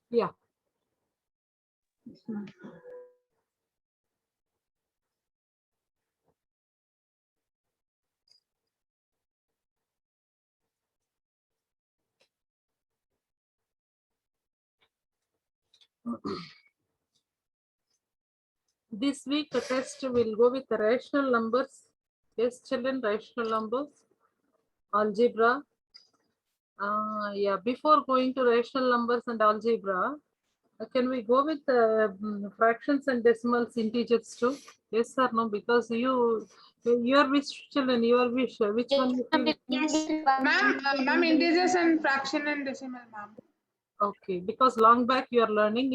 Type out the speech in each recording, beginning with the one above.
Yeah. This week the test will go with the rational numbers. Yes, children, rational numbers, algebra. Yeah, before going to rational numbers and algebra, can we go with fractions and decimals, integers too? Yes or no? Because your wish, children, your wish, which one you feel? Yes. Ma'am, integers and fraction and decimal, ma'am. Okay, because long back you are learning.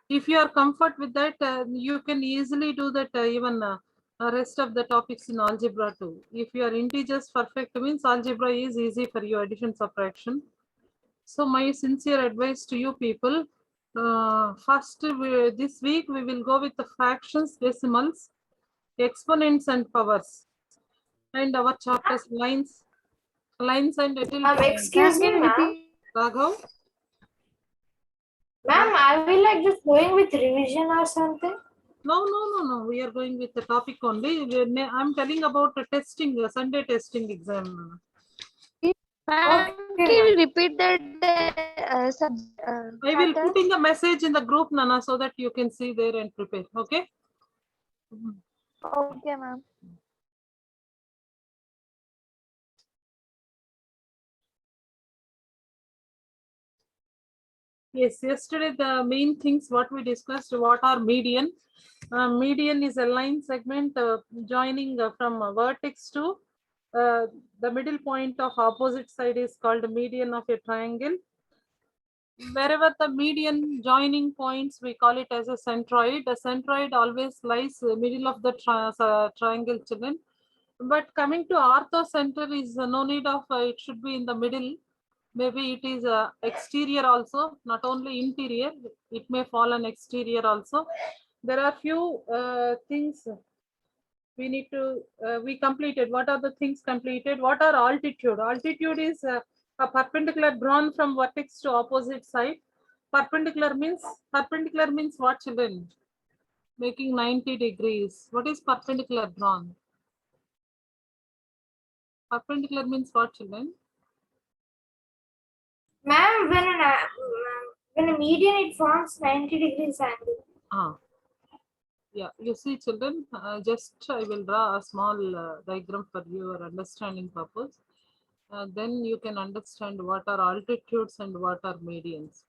If you are comfort with that, you can easily do that even rest of the topics in algebra too. If you are integers perfect means algebra is easy for you, addition subtraction. So my sincere advice to you people, first this week we will go with the fractions, decimals, exponents and powers, and our chapters lines and Excuse me, ma'am. Raghav. Ma'am, are we like just going with revision or something? No. We are going with the topic only. I'm telling about the testing, Sunday testing exam. Ma'am, can you repeat that I will putting a message in the group, Nana, so that you can see there and prepare. Okay. Okay, ma'am. Yes, yesterday the main things what we discussed, what are median. Median is a line segment joining from a vertex to the middle point of opposite side is called median of a triangle. Wherever the median joining points, we call it as a centroid. The centroid always lies middle of the triangle, children. But coming to orthocenter is no need of it should be in the middle. Maybe it is exterior also, not only interior. It may fall on exterior also. There are few things we need to we completed. What are the things completed? What are altitude? Altitude is a perpendicular drawn from vertex to opposite side. Perpendicular means what, children? Making 90 degrees. What is perpendicular drawn? Perpendicular means what, children? Ma'am, when a median it forms 90 degrees angle. Yeah, you see, children, just I will draw a small diagram for your understanding purpose. Then you can understand what are altitudes and what are medians.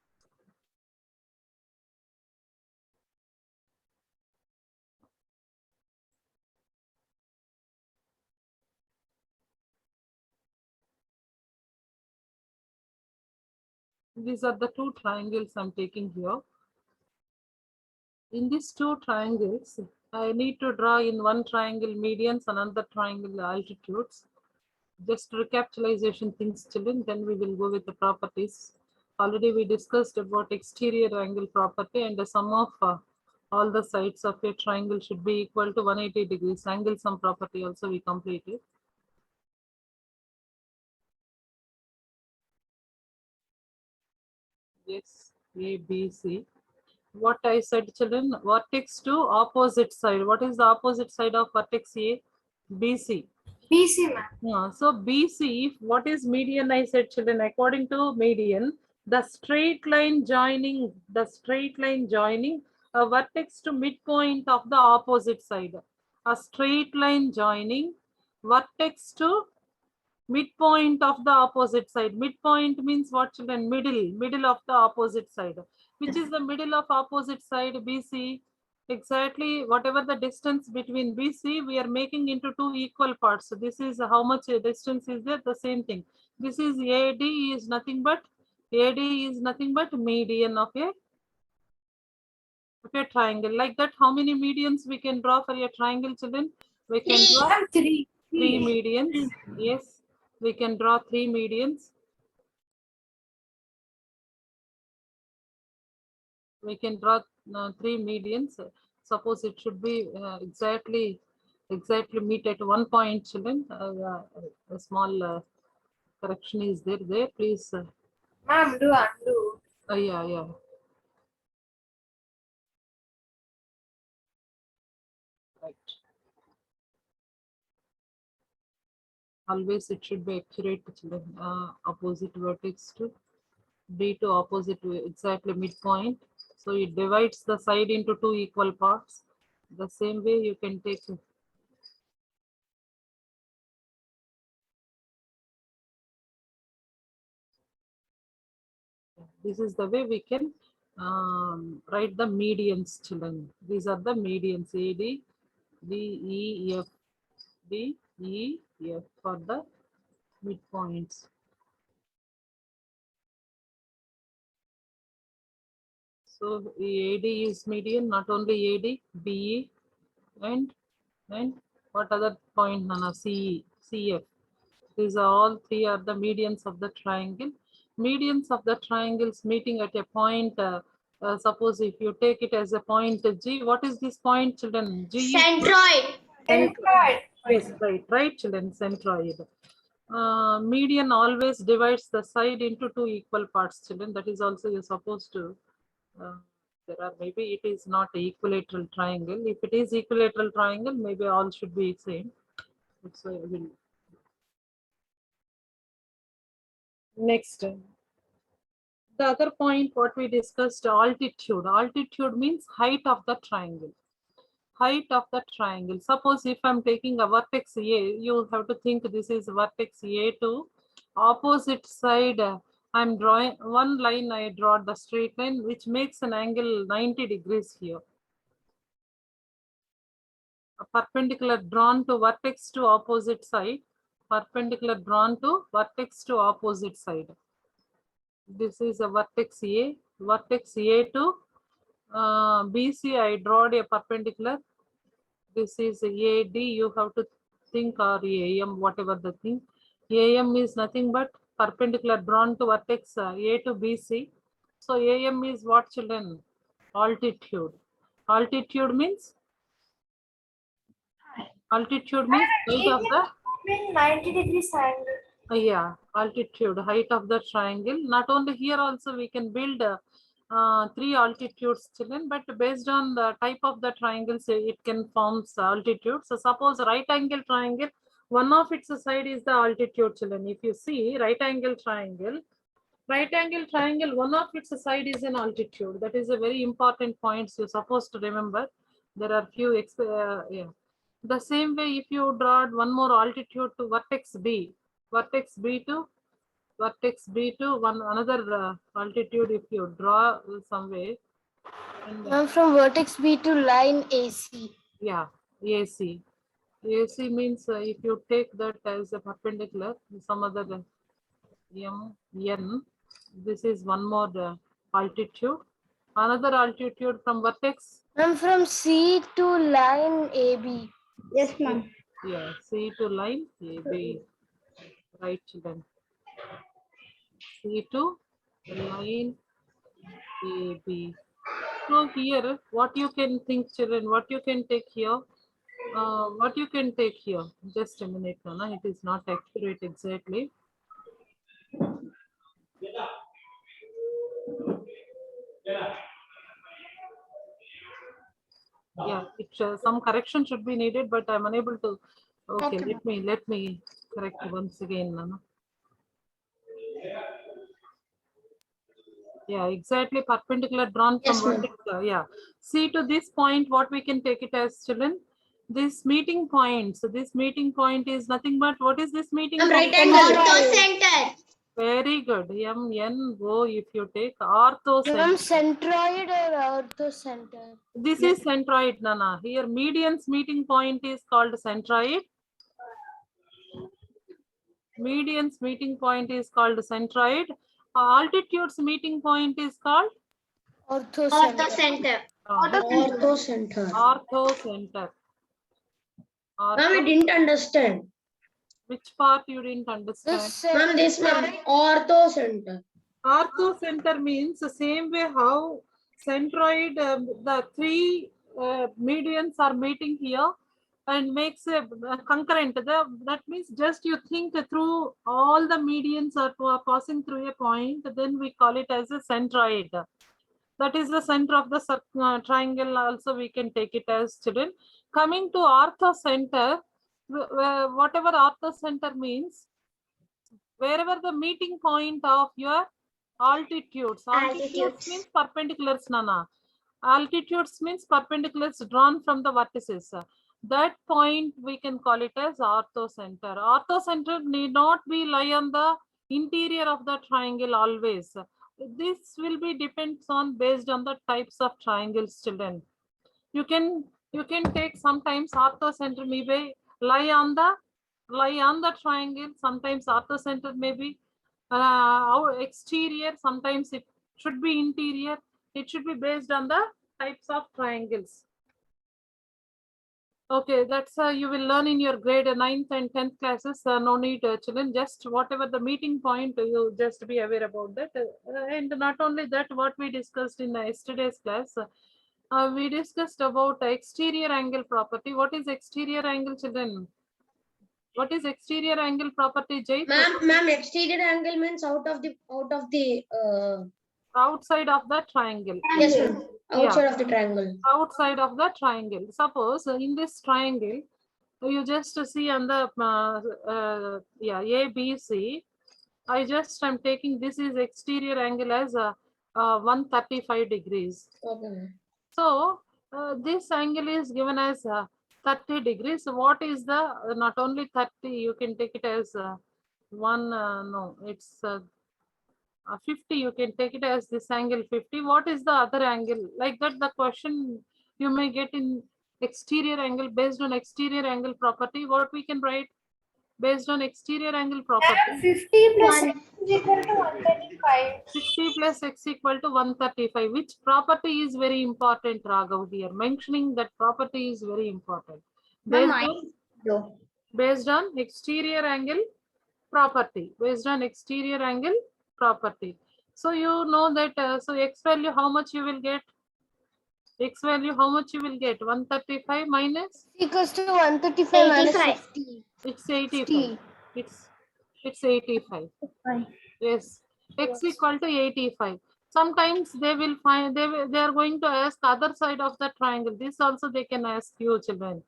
These are the two triangles I'm taking here. In these two triangles, I need to draw in one triangle medians, another triangle altitudes. Just recapitalization things, children, then we will go with the properties. Already we discussed about exterior angle property, and the sum of all the sides of a triangle should be equal to 180 degrees. Angle sum property also we completed. Yes, A, B, C. What I said, children, vertex to opposite side. What is the opposite side of vertex A? BC. BC, ma'am. Yeah, so BC, what is median? I said, children, according to median, the straight line joining a vertex to midpoint of the opposite side. A straight line joining vertex to midpoint of the opposite side. Midpoint means what, children? Middle of the opposite side. Which is the middle of opposite side? BC. Exactly, whatever the distance between BC, we are making into two equal parts. So this is how much distance is there, the same thing. This is AD is nothing but median of a triangle. Like that, how many medians we can draw for a triangle, children? We can draw three medians. Yes, we can draw three medians. We can draw three medians. Suppose it should be exactly meet at one point, children. A small correction is there. Please. Ma'am, do undo. Yeah. Right. Always it should be accurate, children. Opposite vertex to B to opposite to exactly midpoint. So it divides the side into two equal parts. The same way you can take it. This is the way we can write the medians, children. These are the medians, A, D, E, F, D, E, F for the midpoints. So AD is median, not only AD, BE, and what other point, Nana? CE, CF. These are all three are the medians of the triangle. Medians of the triangles meeting at a point. Suppose if you take it as a point G, what is this point, children? G is Centroid. Centroid. yes, right, children, centroid. Median always divides the side into two equal parts, children. That is also you're supposed to. There are maybe it is not equilateral triangle. If it is equilateral triangle, maybe all should be same. So I will. Next, the other point what we discussed, altitude. Altitude means height of the triangle. Height of the triangle. Suppose if I'm taking a vertex A, you have to think this is vertex A to opposite side. I'm drawing one line, I draw the straight line, which makes an angle 90 degrees here. A perpendicular drawn to vertex to opposite side. Perpendicular drawn to vertex to opposite side. This is a vertex A. Vertex A to BC, I draw a perpendicular. This is AD, you have to think, or AM, whatever the thing. AM is nothing but perpendicular drawn to vertex A to BC. So AM is what, children? Altitude. Altitude means? Altitude means height of the 90 degrees angle. yeah, altitude, height of the triangle. Not only here also we can build three altitudes, children, but based on the type of the triangle, say it can form altitude. So suppose right angle triangle, one of its side is the altitude, children. If you see right angle triangle, one of its side is an altitude. That is a very important point you're supposed to remember. There are few, yeah. The same way, if you draw one more altitude to vertex B to one another altitude, if you draw some way, and From vertex B to line AC. yeah, AC. AC means if you take that as a perpendicular, some other M, N, this is one more altitude. Another altitude from vertex. From C to line AB. Yes, ma'am. Yeah, C to line AB. Right, children. C to line AB. So here, what you can think, children, what you can take here, just a minute, Nana, it is not accurate exactly. Yeah, some correction should be needed, but I'm unable to. Okay, let me correct once again, Nana. Yeah, exactly, perpendicular drawn from vertex. Yeah, see to this point, what we can take it as, children? This meeting point. So this meeting point is nothing but, what is this meeting point? Right angle. Orthocenter. Very good. MNO, if you take orthocenter. Centroid or orthocenter? This is centroid, Nana. Here, median's meeting point is called centroid. Median's meeting point is called centroid. Altitude's meeting point is called Orthocenter. Orthocenter. orthocenter. Ma'am, I didn't understand. Which part you didn't understand? Ma'am, this ma'am, orthocenter. Orthocenter means the same way how centroid, the three medians are meeting here. and makes a concurrent. That means just you think through all the medians are passing through a point, then we call it as a centroid. That is the center of the triangle. Also, we can take it as children. Coming to orthocenter, whatever orthocenter means, wherever the meeting point of your altitudes. Altitudes means perpendiculars, Nana. Altitudes means perpendiculars drawn from the vertices. That point we can call it as orthocenter. Orthocenter need not be lie on the interior of the triangle always. This will be depends on based on the types of triangles, children. You can take sometimes orthocenter may be lie on the triangle. Sometimes orthocenter may be our exterior. Sometimes it should be interior. It should be based on the types of triangles. Okay, that's you will learn in your grade 9th and 10th classes. No need, children. Just whatever the meeting point, you just be aware about that. And not only that, what we discussed in yesterday's class, we discussed about exterior angle property. What is exterior angle, children? What is exterior angle property, Jay? Ma'am, exterior angle means out of the Outside of the triangle. yes, ma'am. Outside of the triangle. Outside of the triangle. Suppose in this triangle, you just see on the A, B, C. I'm taking this is exterior angle as 135 degrees. Okay, ma'am. So this angle is given as 30 degrees. So what is the not only 30? You can take it as it's 50. You can take it as this angle 50. What is the other angle? Like that, the question you may get in exterior angle based on exterior angle property. What we can write based on exterior angle property? 50 plus x is equal to 135. 50 plus x equal to 135. Which property is very important, Raghav? Here mentioning that property is very important. Based on exterior angle property. Based on exterior angle property. So you know that so x value how much you will get? X value how much you will get? 135 minus Equals to 135 minus 85. 50. it's 85. It's 85. Yes, x equal to 85. Sometimes they will find they are going to ask other side of the triangle. This also they can ask you, children.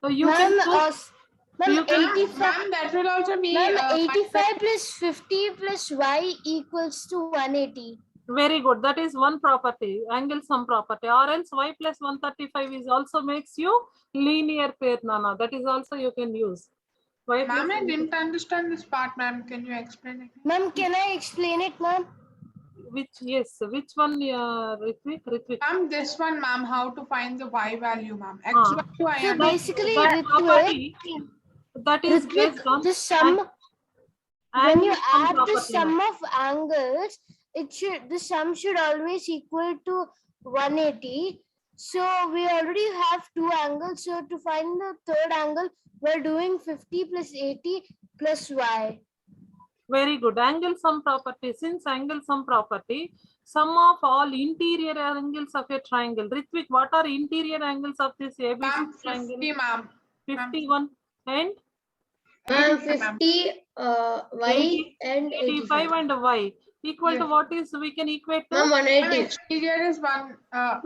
So you can choose. Ma'am, You can- 85. Ma'am, that will also be. Ma'am, 85 plus 50 plus y equals to 180. Very good. That is one property, angle sum property. Or else y plus 135 is also makes you linear pair, Nana. That is also you can use. Y plus Ma'am, I didn't understand this part, ma'am. Can you explain it? Ma'am, can I explain it, ma'am? which which one, Ritvik? Ma'am, this one, ma'am, how to find the y value, ma'am. X Ah. value, I So understand. basically, That Ritvik, property that is based on the sum, when angle you sum add the property. sum of angles, the sum should always equal to 180. So we already have two angles. So to find the third angle, we're doing 50 plus 80 plus y. Very good. Angle sum property. Since angle sum property, sum of all interior angles of a triangle. Ritvik, what are interior angles of this ABC Ma'am, triangle? 50, ma'am. 51 and Ma'am, 85, 50 y and 85 and y equal to Yes. what is we can equate to? Ma'am, Ma'am, 180. exterior is one.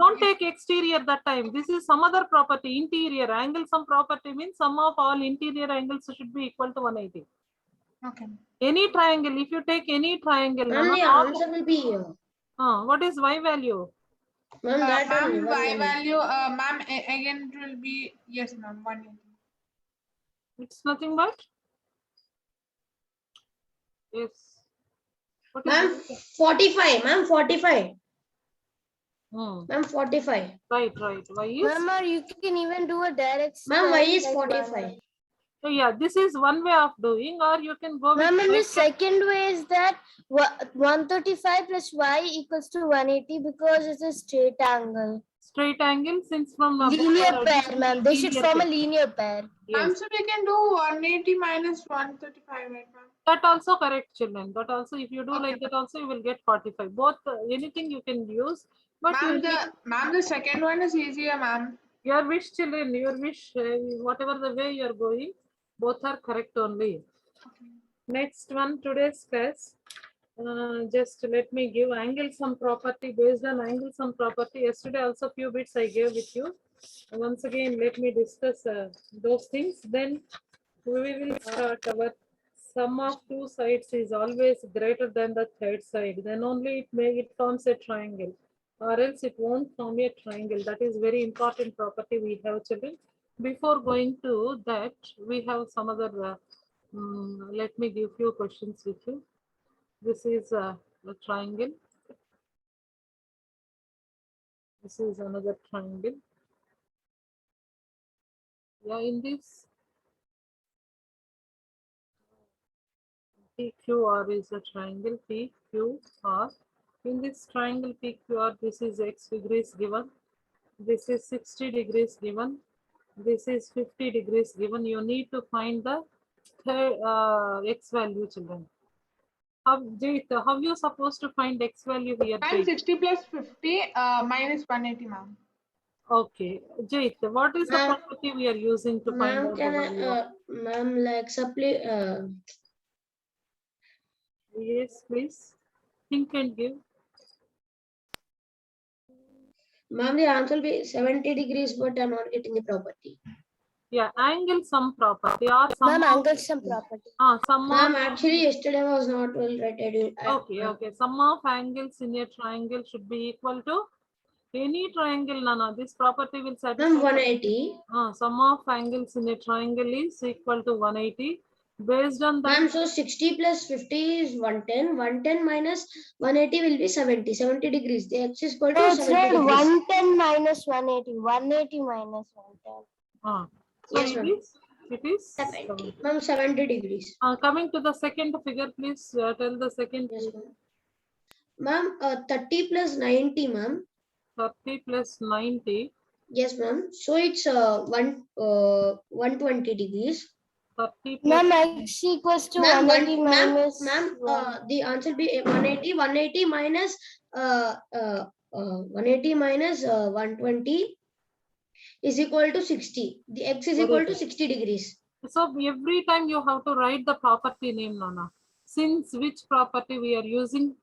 Don't take exterior that time. This is some other property. Interior angle sum property means sum of all interior angles should be equal to 180. Okay. Any triangle, if you take any triangle, Ma'am, Nana, the all- answer will be here. what is y value? Ma'am, that only, Ma'am, y 180. value, ma'am, again it will be, yes, ma'am, 180. It's nothing but yes. What is Ma'am, it? 45. Ma'am, 45. Hmm, Ma'am, 45. right. Y is Ma'am, or you can even do a direct. Ma'am, y is like 45. so yeah. This is one way of doing, or you can go with Ma'am, and the right- second way is that 135 plus y equals to 180 because it's a straight angle. straight angle. Since from Linear pair, ma'am. They should linear form a pair. linear pair. Ma'am, Yes. so we can do 180 minus 135, right, ma'am? That also correct, children. That also, if you do Okay, like that, also you will get 45. Both anything you can use, but you Ma'am, need- the second one is easier, ma'am. Your wish, children, your wish, whatever the way you are going, both are correct only. Next one, today's class. Just let me give angle sum property. Based on angle sum property, yesterday also few bits I gave with you. Once again, let me discuss those things. Then we will start. Our sum of two sides is always greater than the third side. Then only it forms a triangle, or else it won't form a triangle. That is very important property we have, children. Before going to that, we have some other. Let me give few questions with you. This is a triangle. This is another triangle. Yeah, in this PQR is a triangle PQR. In this triangle PQR, this is x degrees given. This is 60 degrees given. This is 50 degrees given. You need to find the x value, children. How you supposed to find x value here? Ma'am, Jait? 60 plus 50 minus 180, ma'am. Okay, Jait, what is the Ma'am, property we are using to find Ma'am, out the can value? I, ma'am, like supply, Yes, please. Think and give. ma'am, the answer will be 70 degrees, but I'm not getting the property. Yeah, angle sum property or sum Ma'am, of, angle sum property. sum Ma'am, of, actually, yesterday I was not well read. okay. Sum of angles in a triangle should be equal to any triangle, Nana. This property will satisfy. Ma'am, 180. Sum of angles in a triangle is equal to 180. Based on that, Ma'am, so 60 plus 50 is 110. 110 minus 180 will be 70. 70 degrees. The x is equal No, to it's 70 not degrees. 110 minus 180. 180 minus 110. so Yes, ma'am. it is 70. Ma'am, 70 degrees. coming to the second figure, please tell the second. Yes, ma'am. Ma'am, 30 plus 90, ma'am. 30 plus 90. Yes, ma'am. So it's 120 degrees. 30 plus Ma'am, x equals to Ma'am, 180 minus ma'am, 1. the answer will be 180. 180 minus 180 minus 120 is equal to 60. The x is Very equal to good. 60 degrees. So every time you have to write the property name, Nana. Since which property we are using?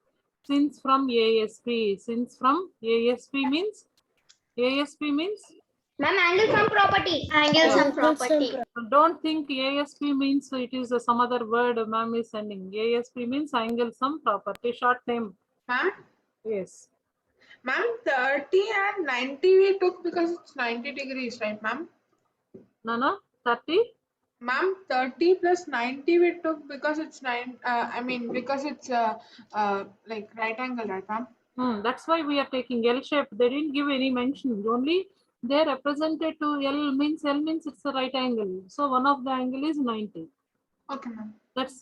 Since from ASP. Since from ASP means? ASP means? Ma'am, angle sum property. Angle Yeah. sum property. Don't think ASP means it is some other word ma'am is sending. ASP means angle sum property, short name. Ma'am, Yes. ma'am, 30 and 90 we took because it's 90 degrees, right, ma'am? Nana, 30? Ma'am, 30 plus 90 we took because it's because it's like right angle, right, ma'am? That's why we are taking L shape. They didn't give any mention. Only they represented to L means it's a right angle. So one of the angle is 90. Okay, ma'am. That's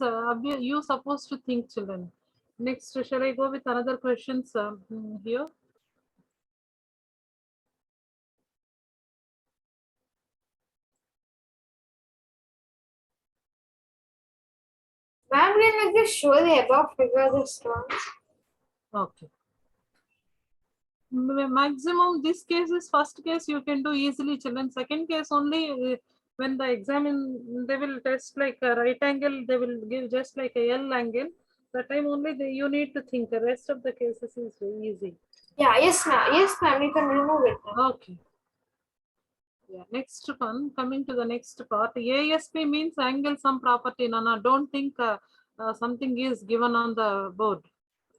you supposed to think, children. Next, shall I go with another questions here? Ma'am, can you just show the above figure this one? Okay. Maximum this case is first case you can do easily, children. Second case only when the examine they will test like a right angle, they will give just like a L angle. That time only you need to think. The rest of the cases is very easy. Yeah, yes, ma'am. Yes, ma'am. You can remove it. Okay. Yeah. Next one, coming to the next part. ASP means angle sum property. Nana, don't think something is given on the board.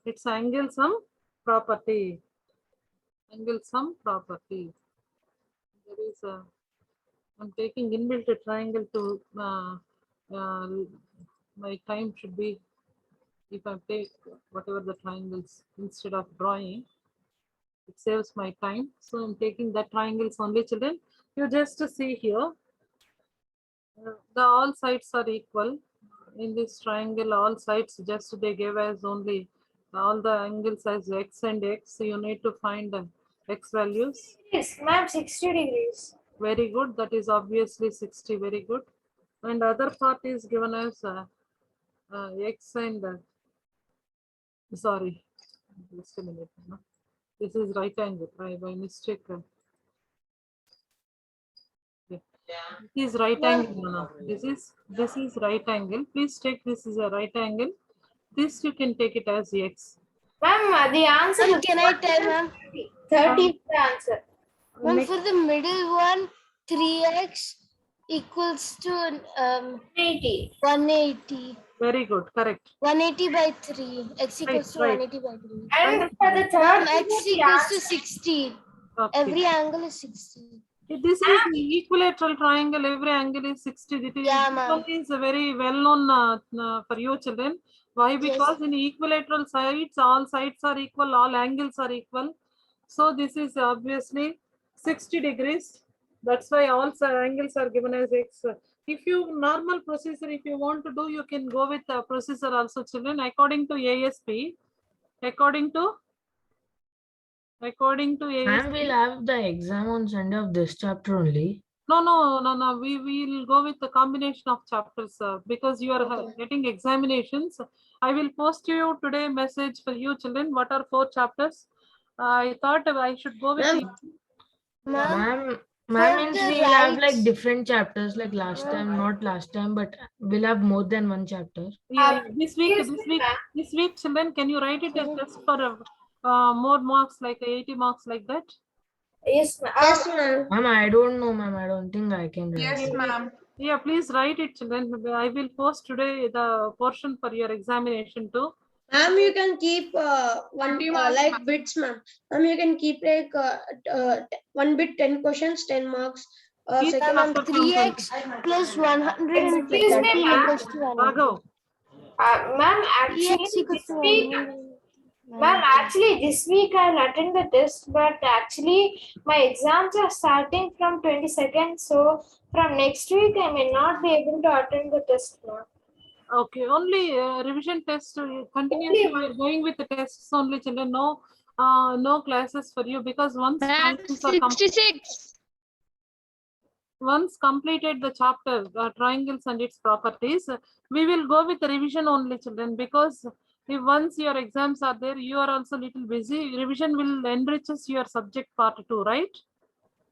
It's angle sum property. Angle sum property. There is a. I'm taking inbuilt triangle to my time should be if I take whatever the triangles instead of drawing, it saves my time. So I'm taking the triangles only, children. You just see here, the all sides are equal. In this triangle, all sides just they gave as only all the angles as x and x. So you need to find the x values. Yes, ma'am. 60 degrees. Very good. That is obviously 60. Very good. And other part is given as x and sorry, just a minute. No? This is right angle. I by mistake This is right angle, Nana. This is right angle. Please take this is a right angle. This you can take it as x. Ma'am, the answer Ma'am, is can I tell, ma'am? 30 is the answer. Ma'am, Next, for the middle one, 3x equals to 80. 180. very good, correct. 180 by 3. X equals to right. 180 by 3. And for the third Ma'am, figure, x the equals to answer 60. Okay. Every angle is 60. This is the equilateral triangle. Every angle is 60. Yeah, This ma'am. one is very well known for you children. Why? Because in equilateral sides, all sides are equal, all angles are equal. So this is obviously 60 degrees. That's why all angles are given as x. If you normal procedure, if you want to do, you can go with the procedure also, children. According to ASP, according to Ma'am, we'll ASP. have the exam on Sunday of this chapter only. No. We will go with the combination of chapters because you are getting examinations. I will post you today message for you children. What are 4 chapters? I thought I should go with Ma'am. the Ma'am, Ma'am for means the we'll have like rights- different chapters like last time, not last time, but we'll have more than one chapter. yeah, this week, excuse me, ma'am. this week, children, can you write it as just for more marks, like 80 marks, like that? Yes, ma'am. Yes, ma'am. Ma'am, I don't know, ma'am. I don't think I can write. Yes, ma'am. Yeah, please write it, children. I will post today the portion for your examination too. Ma'am, you can keep 20 marks, like ma'am. bits, ma'am. Ma'am, you can keep like 1 bit 10 questions, 10 marks. Each Second, ma'am, chapter 3x plus 130 Excuse me, ma'am. equals to 180. Raghav, Ma'am, actually, 3x equals this to week, 180. ma'am, actually, this week I'll attend the test, but actually, my exams are starting from 22nd. So, from next week, I may not be able to attend the test, ma'am. okay, only revision test. Continuously, we are going with the tests only, children. No classes for you because once triangles are 66. once completed the chapter triangles and its properties, we will go with the revision only, children, because if once your exams are there, you are also little busy. Revision will enriches your subject part 2, right?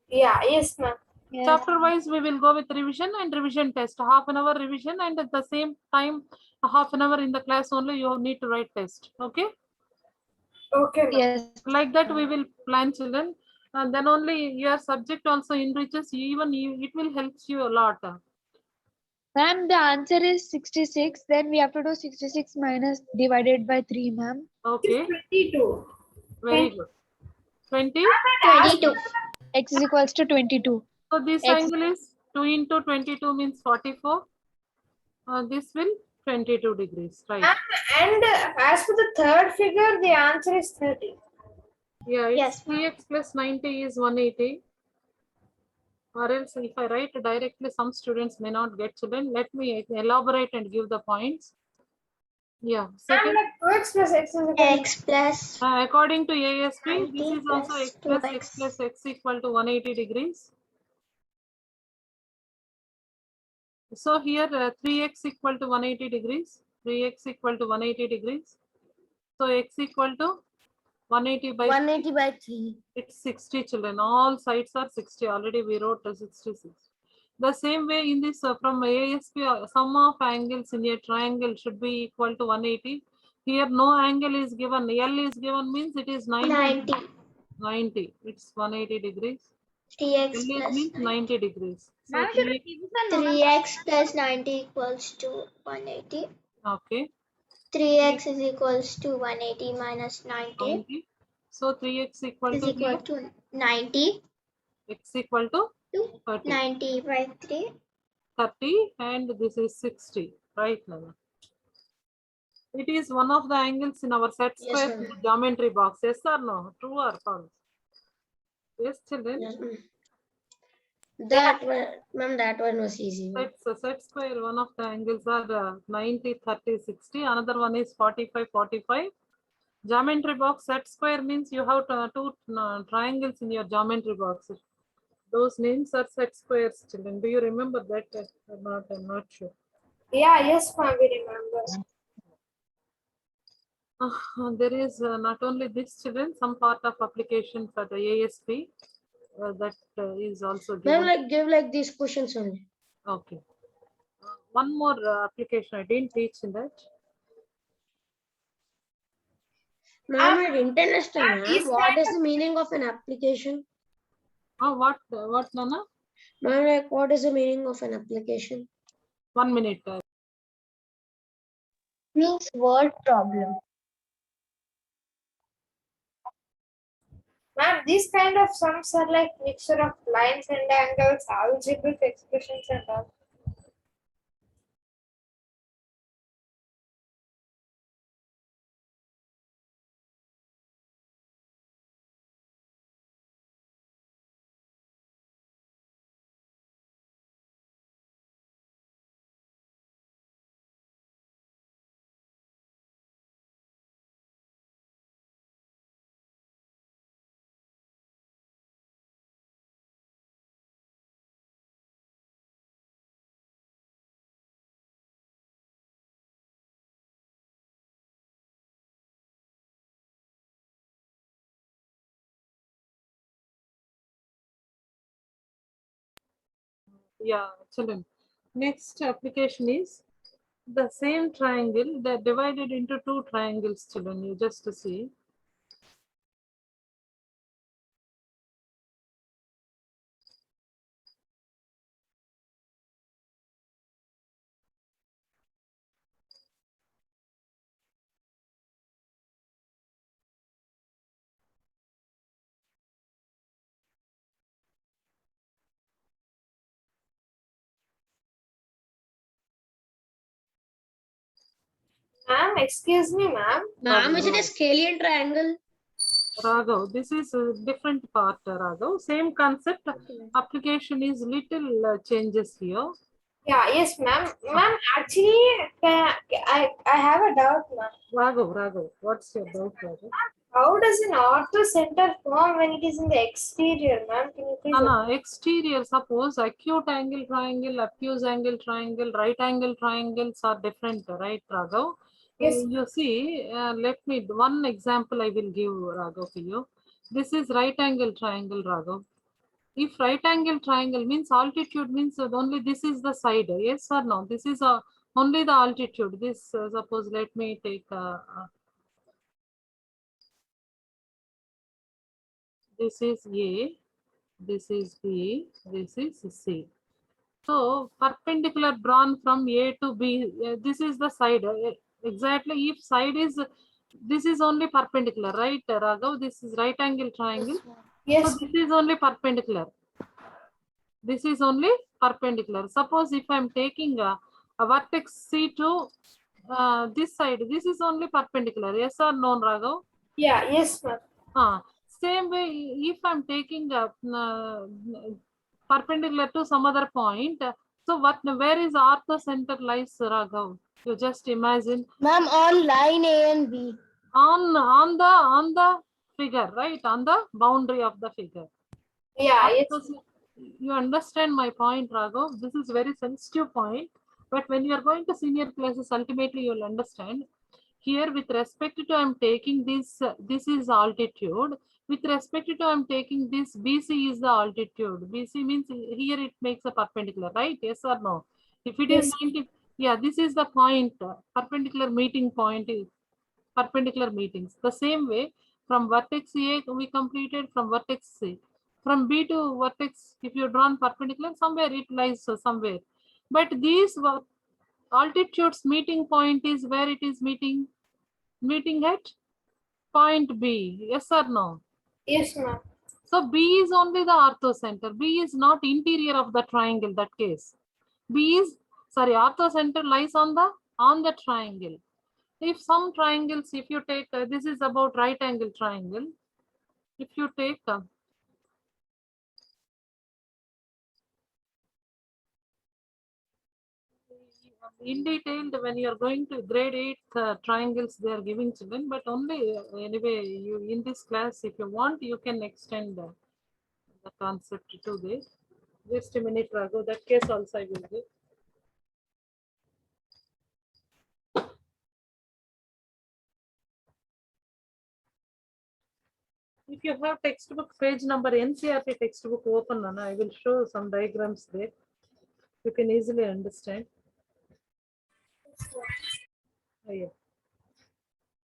Yeah, yes, ma'am. Chapter wise, we will go with revision and revision test. Half an hour revision, and at the same time, half an hour in the class only. You need to write test. Okay, Okay, ma'am. Yes. like that we will plan, children, and then only your subject also enriches. Even it will help you a lot. Ma'am, the answer is 66. Then we have to do 66 minus divided by 3, ma'am. Okay, 22. very good. 20. 22. X is equals to 22. So this X- angle is 2 into 22 means 44. This will 22 degrees, right? And as for the third figure, the answer is 30. Yeah, it's Yes, 3x plus 90 is 180. Or else if I write directly, some students may not get, children. Let me elaborate and give the points. Yeah, And second, like 2x plus x is equal to X plus according to ASP, this 90 is also plus x plus 2x. x plus x equal to 180 degrees. So here 3x equal to 180 degrees, 3x equal to 180 degrees. So x equal to 180 by 180 by 3. it's 60, children. All sides are 60. Already we wrote 66. The same way in this from ASP, sum of angles in a triangle should be equal to 180. Here no angle is given. L is given means it is 90. 90. It's 180 degrees. 3x L plus means 90 degrees. So 3x plus 90 equals to 180. okay, 3x is equals to 180 minus 90 90. So 3x equal is to equal here, to 90 x equal to to 30. 90 by 3. 30 and this is 60, right, Nana? It is one of the angles in our set Yes, square ma'am. geometry box. Yes or no? True or false? Yes, children. Yes, ma'am. That one, ma'am, that one was easy. ma'am. Set square, one of the angles are 90, 30, 60. Another one is 45, 45. Geometry box set square means you have two triangles in your geometry box. Those names are set squares, children. Do you remember that or not? I'm not sure. Yeah, yes, ma'am, we remember. There is not only this, children, some part of application for the ASP. that is also Ma'am, given. like give like these questions only. Okay. One more application I didn't teach in that. Ma'am, I didn't understand, is ma'am. What that is the meaning of an application? What, Nana? Ma'am, like what is the meaning of an application? 1 minute. Means word problem. Ma'am, these kind of sums are like mixture of lines and angles, algebraic expressions and all. Yeah, children. Next application is the same triangle. They're divided into two triangles, children. You just to see. Ma'am, excuse me, ma'am. Ma'am, is it a scalene triangle? Raghav, this is a different part, Raghav. Same concept. Application is little changes here. Yeah, yes, ma'am. Ma'am, actually, I have a doubt, ma'am. Raghav, what's your doubt, Raghav? How does an ortho center form when it is in the exterior, ma'am? Can you please? Anna, exterior, suppose acute angle triangle, obtuse angle triangle, right angle triangles are different, right, Raghav? Yes. You see, let me, one example I will give, Raghav, for you. This is right angle triangle, Raghav. If right angle triangle means altitude means only this is the side, yes or no? This is only the altitude. This, suppose, let me take, this is A, this is B, this is C. So perpendicular drawn from A to B, this is the side. Exactly, if side is, this is only perpendicular, right, Raghav? This is right angle triangle. Yes. So this is only perpendicular. This is only perpendicular. Suppose if I am taking a vertex C to this side, this is only perpendicular. Yes or no, Raghav? Yeah, yes, ma'am. Same way, if I'm taking a perpendicular to some other point, so where is ortho center lies, Raghav? You just imagine. Ma'am, on line A and B. On the figure, right? On the boundary of the figure. Yeah, yes. You understand my point, Raghav? This is very sensitive point. But when you are going to senior classes, ultimately you will understand. Here, with respect to I'm taking this, this is altitude. With respect to I'm taking this, BC is the altitude. BC means here it makes a perpendicular, right? Yes or no? If it is Yes. 90, yeah, this is the point. Perpendicular meeting point is perpendicular meetings. The same way, from vertex A we completed, from vertex C. From B to vertex, if you drawn perpendicular, somewhere it lies somewhere. But these altitudes meeting point is where it is meeting at point B. Yes or no? Yes, ma'am. So B is only the orthocenter. B is not interior of the triangle, that case. Orthocenter lies on the triangle. If some triangles, if you take, this is about right angle triangle. If you take in detail, when you are going to grade 8 triangles, they are giving children, but only anyway, you in this class, if you want, you can extend the concept to this. Just a minute, Raghu, that case also I will give. If you have textbook page number NCERT textbook open, Nana, I will show some diagrams there. You can easily understand. Oh, yeah.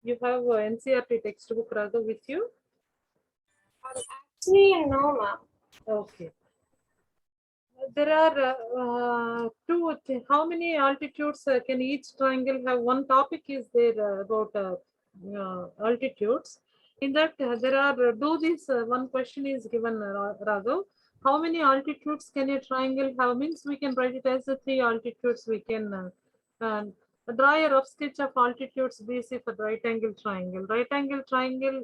You have NCERT textbook rather with you? Actually, no, ma'am. Okay. There are how many altitudes can each triangle have? One topic is there about altitudes. In that, there are one question is given, Raghav. How many altitudes can a triangle have? Means we can write it as the 3 altitudes. We can draw a rough sketch of altitudes BC for right angle triangle. Right angle triangle,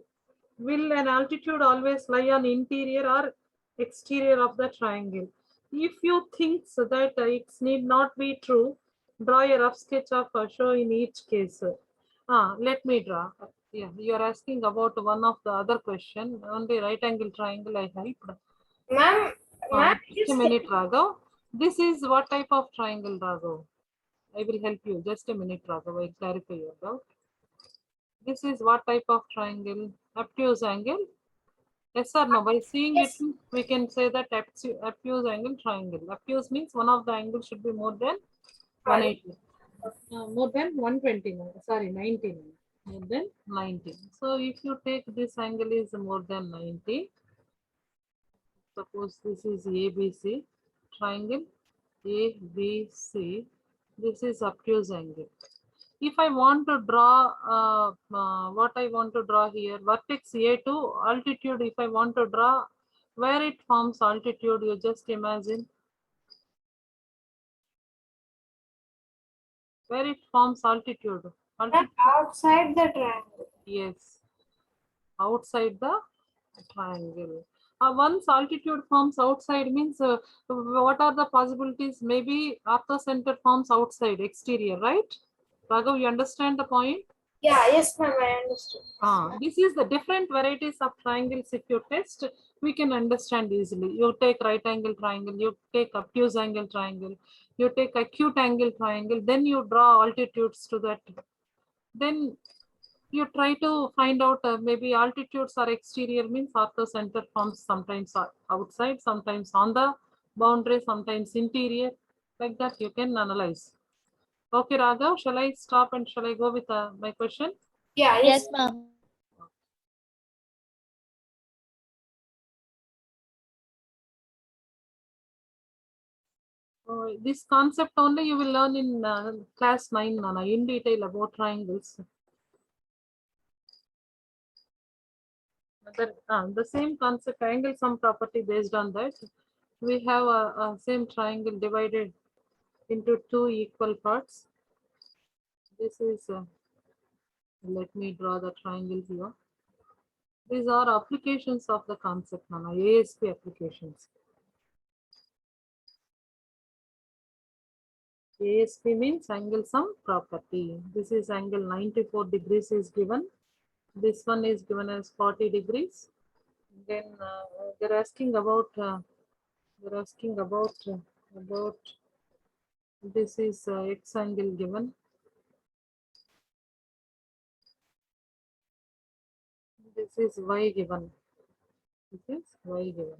will an altitude always lie on interior or exterior of the triangle? If you think so that it need not be true, draw a rough sketch of show in each case. Let me draw. Yeah, you are asking about one of the other question. Only right angle triangle I helped. Ma'am, ma'am, Just a minute, Raghav. This is what type of triangle, Raghav? I will help you. Just a minute, Raghav. I clarify your doubt. This is what type of triangle? Obtuse angle? Yes or no? By seeing it, we can say that obtuse angle triangle. Obtuse means one of the angles should be more than 180. More than 129. Sorry, 19. More than 19. So if you take this angle is more than 90. Suppose this is ABC triangle ABC. This is obtuse angle. If I want to draw what I want to draw here, vertex A2 altitude, if I want to draw where it forms altitude, you just imagine where it forms altitude. outside the triangle. Yes, outside the triangle. Once altitude forms outside means what are the possibilities? Maybe orthocenter forms outside, exterior, right? Raghav, you understand the point? Yeah, yes, ma'am, I understood. This is the different varieties of triangles. If you test, we can understand easily. You take right angle triangle, you take obtuse angle triangle, you take acute angle triangle, then you draw altitudes to that. Then you try to find out maybe altitudes are exterior means orthocenter forms sometimes outside, sometimes on the boundary, sometimes interior. Like that you can analyze. Okay, Raghav, shall I stop and shall I go with my question? Yeah, yes. Yes, ma'am. This concept only you will learn in class 9, Nana, in detail about triangles. The same concept, angle sum property, based on that, we have a same triangle divided into 2 equal parts. This is, let me draw the triangle here. These are applications of the concept, Nana, ASP applications. ASP means angle sum property. This is angle 94 degrees is given. This one is given as 40 degrees. Then they're asking about this is X angle given. This is Y given. This is Y given.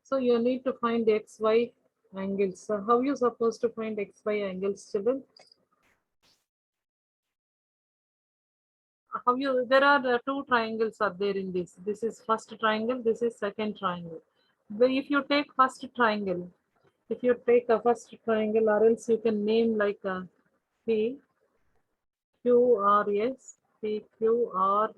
So you need to find XY angles. So how you supposed to find XY angles, children? There are 2 triangles are there in this. This is first triangle, this is second triangle. But if you take first triangle, if you take a first triangle, or else you can name like P, Q, R, S, P, Q, R,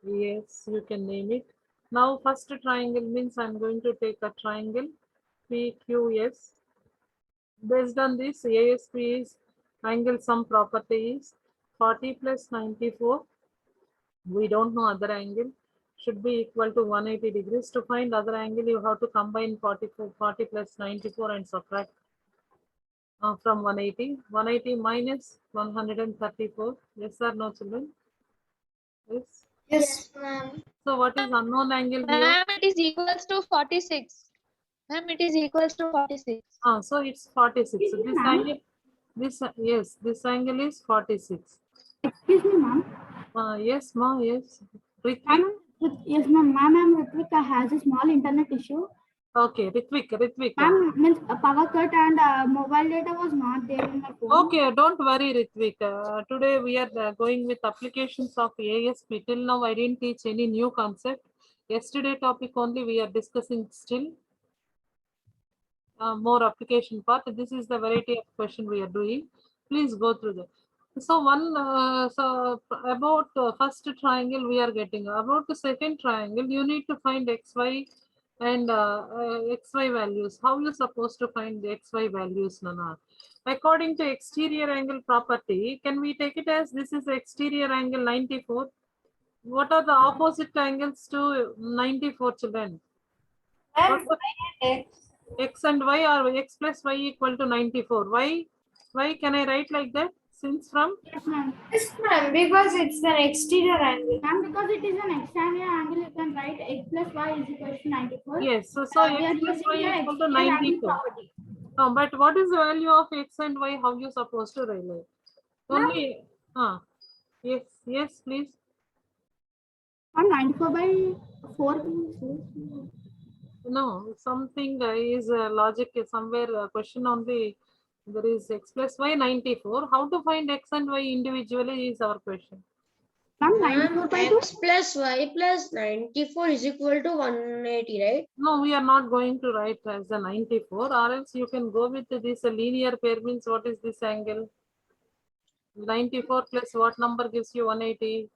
S, you can name it. Now first triangle means I'm going to take a triangle PQS. Based on this, ASP is angle sum property is 40 plus 94. We don't know other angle, should be equal to 180 degrees. To find other angle, you have to combine 40 plus 94 and subtract from 180. 180 minus 134. Yes or no, children? Yes. Yes. ma'am. So what is unknown angle here? Ma'am, it is equals to 46. Ma'am, it is equals to 46. So it's 46. So this angle, yes, this angle is 46. Excuse me, ma'am. Yes, ma, yes. Ricky? I'm Yes, ma'am. Ma'am, Ritvik has a small internet issue. Okay, Ritvik. Ma'am, means a power cut and mobile data was not there in my phone. Okay, don't worry, Ritvik. Today we are going with applications of ASP. Till now, I didn't teach any new concept. Yesterday topic only we are discussing still. More application part. This is the variety of question we are doing. Please go through that. So about first triangle we are getting. About the second triangle, you need to find xy and xy values. How you supposed to find the xy values, Nana? According to exterior angle property, can we take it as this is exterior angle 94? What are the opposite angles to 94, children? Ma'am, What y x and y are x plus y equal to 94. Why can I write like that? Since from Yes, ma'am. yes, ma'am, because it's an exterior angle. Ma'am, because it is an exterior angle, you can write x plus y is equal to 94. yes, so We x are plus using y the equal to exterior angle 94. property. No, but what is the value of x and y? How you supposed to write? Only yes, please. On 94 by 4. No, something is logic is somewhere question on the there is x plus y 94. How to find x and y individually is our question. Ma'am, 94 by 2. X plus y plus 94 is equal to 180, right? No, we are not going to write as a 94, or else you can go with this linear pair means what is this angle? 94 plus what number gives you 180?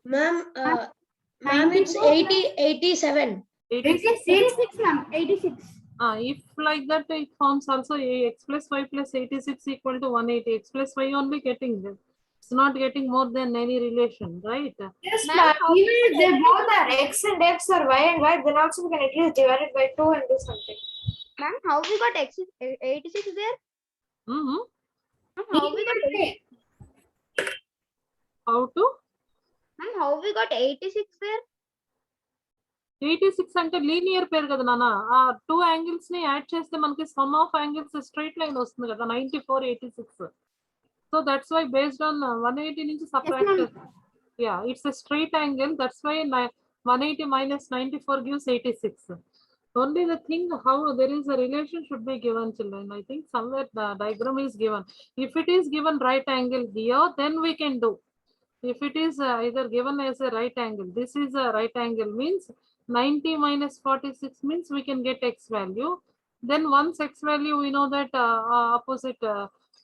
Ma'am, ma'am, 94 it's 87. 86, ma'am. 86. If like that, it forms also x plus y plus 86 equal to 180. X plus y only getting this. It's not getting more than any relation, right? Yes, Ma'am, ma'am. how Even if we they get both are x and x or y and y, then also we can at least divide it by 2 and do something. Ma'am, how we got 86 there? Mm-hmm. Ma'am, how we got How to? Ma'am, how we got 86 there? 86 అంటే linear పేరు కదా నాన్న. ఆ two angles ని add చేస్తే మనకి sum of angles straight line వస్తుంది కదా 94, 86. So that's why based on 180 నుంచి subtract. Yeah, it's a straight angle. That's why 180 minus 94 gives 86. Only the thing how there is a relation should be given, children. I think somewhere the diagram is given. If it is given right angle here, then we can do. If it is either given as a right angle, this is a right angle means 90 minus 46 means we can get x value. Then once x value, we know that opposite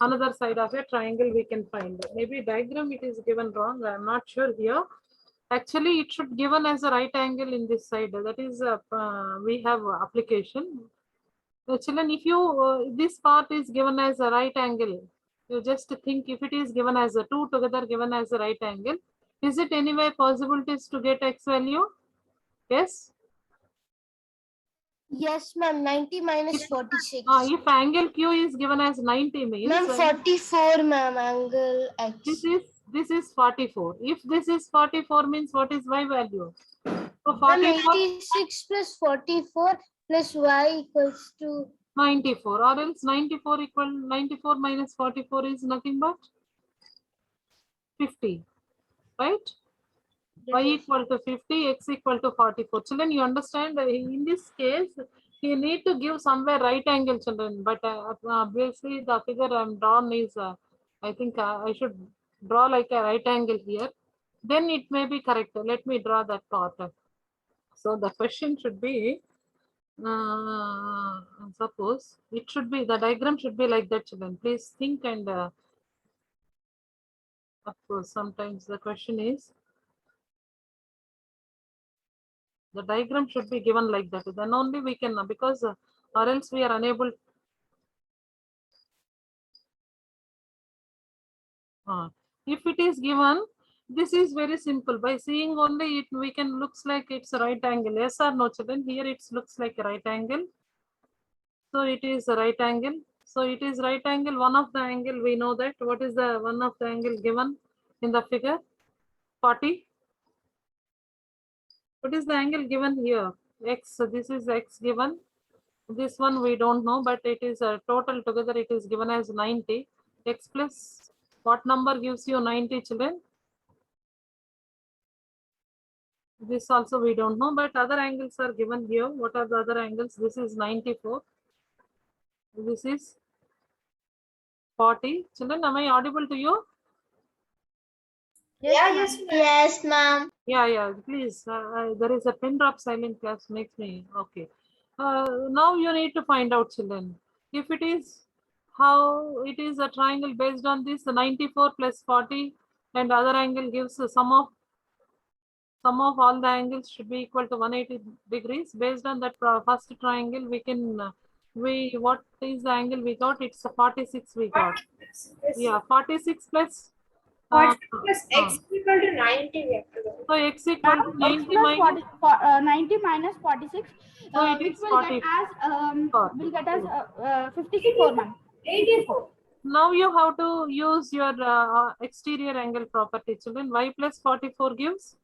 another side of a triangle we can find. Maybe diagram it is given wrong. I'm not sure here. Actually, it should given as a right angle in this side. That is we have application. Children, if you this part is given as a right angle, you just think if it is given as a two together given as a right angle, is it anyway possibilities to get x value? Yes. Yes, ma'am. 90 minus 46. If angle Q is given as 90 means Ma'am, 44, ma'am, angle X. this is 44. If this is 44 means what is y value? So Ma'am, 44 86 plus 44 plus y equals to 94, or else 94 minus 44 is nothing but 50, right? Y equal to 50, x equal to 44. Children, you understand? In this case, you need to give somewhere right angle, children. But obviously, the figure I'm drawn is, I think I should draw like a right angle here. Then it may be correct. Let me draw that part. So the question should be, suppose it should be, the diagram should be like that, children. Please think and, of course, sometimes the question is, the diagram should be given like that. Then only we can, because or else we are unable. If it is given, this is very simple. By seeing only it, we can looks like it's a right angle. Yes or no, children? Here it looks like a right angle. So it is a right angle. So it is right angle. One of the angle we know that. What is the one of the angle given in the figure? 40. What is the angle given here? X. So this is x given. This one we don't know, but it is a total together. It is given as 90. X plus what number gives you 90, children? This also we don't know, but other angles are given here. What are the other angles? This is 94. This is 40. Children, am I audible to you? Yes, ma'am. Yeah, please. There is a pin drop silent class makes me okay. Now you need to find out, children, if it is how it is a triangle based on this 94 plus 40, and other angle gives the sum of all the angles should be equal to 180 degrees. Based on that first triangle, we can what is the angle we got? It's a 46 we got. Yeah, 46 plus 40 plus x equal to 90 we have to do. so x equal to 90 plus minus 90 minus 46, So it which is will get 54, ma'am. 84. Now you have to use your exterior angle property, children. Y plus 44 gives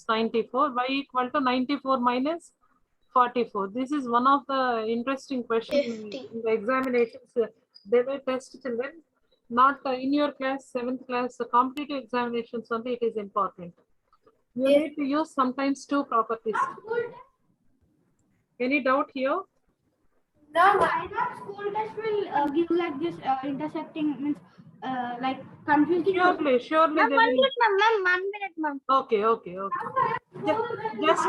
94, y equal to 94 minus 44. This is one of the interesting questions 50. in the examinations. They were test, children, not in your class, 7th class, the competitive examinations only it is important. You need to use sometimes two properties. Any doubt here? No, I thought school test will give like this intersecting means like confusing. Surely they will. Ma'am, 1 minute, ma'am. Okay. Just